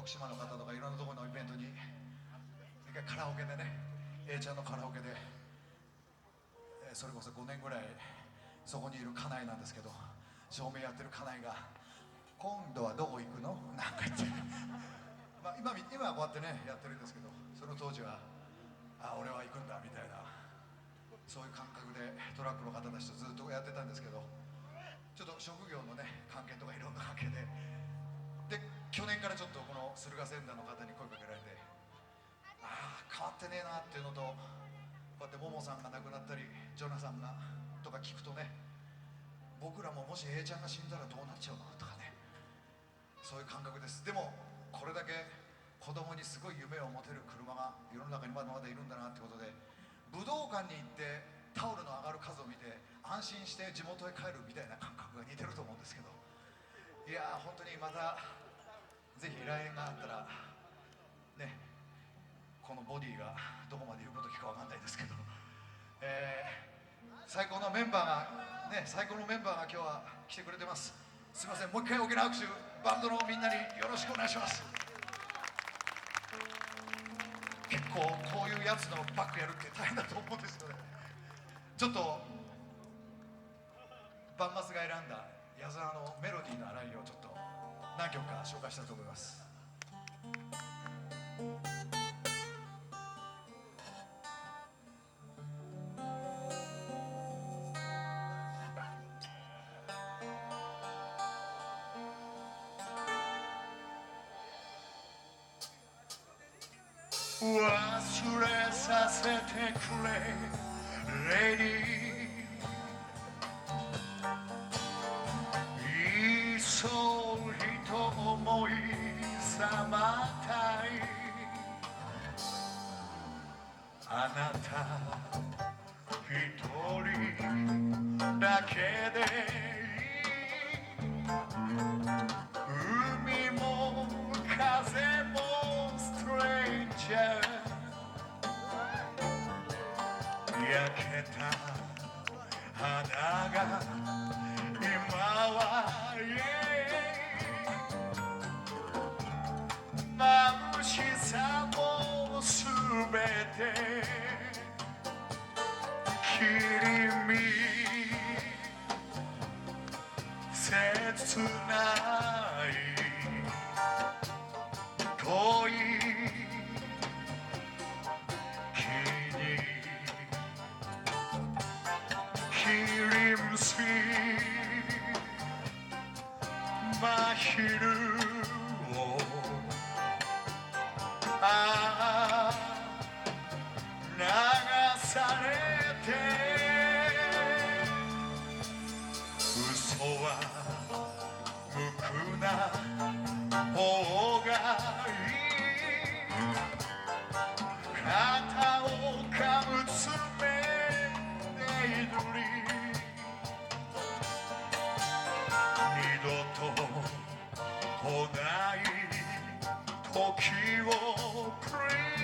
徳島の方とかいろんなところのイベントに一回カラオケでね、A ちゃんのカラオケで、それこそ5年ぐらいそこにいる家内なんですけど、照明やってる家内が「今度はどこ行くの?」なんか言ってまあ今はこうやってねやってるんですけど、その当時は「あ、俺は行くんだ」みたいな、そういう感覚でトラックの方たちとずっとやってたんですけど、ちょっと職業のね関係とかいろんな関係で去年からちょっとこの駿河船団の方に声かけられて、ああ変わってねえなっていうのと、こうやってももさんが亡くなったりジョナサンがとか聞くとね、僕らももし A ちゃんが死んだらどうなっちゃうのとかね、そういう感覚です。でもこれだけ子供にすごい夢を持てる車が世の中にまだまだいるんだなってことで、武道館に行ってタオルの上がる数を見て安心して地元へ帰るみたいな感覚が似てると思うんですけど、いやー本当にまたぜひ来年があったらね、このボディがどこまで言うこと聞くかわかんないですけど、最高のメンバーがね、最高のメンバーが今日は来てくれてます。すいません、もう一回大きな拍手、バンドのみんなによろしくお願いします。結構こういうやつのバックやるって大変だと思うんですよね。ちょっとバンマスが選んだ矢沢のメロディーの洗いをちょっと何曲か紹介したいと思います。忘れさせてくれレディー、いっそひと思いさまたい、あなた一人だけでいい、海も風もストレンジャー、焼けた花が今は眩しさもすべて切み切ない恋君キリムス真昼を流されて、嘘は無垢な方がいい、肩をかむ爪ねどり、二度と来ない時をプリ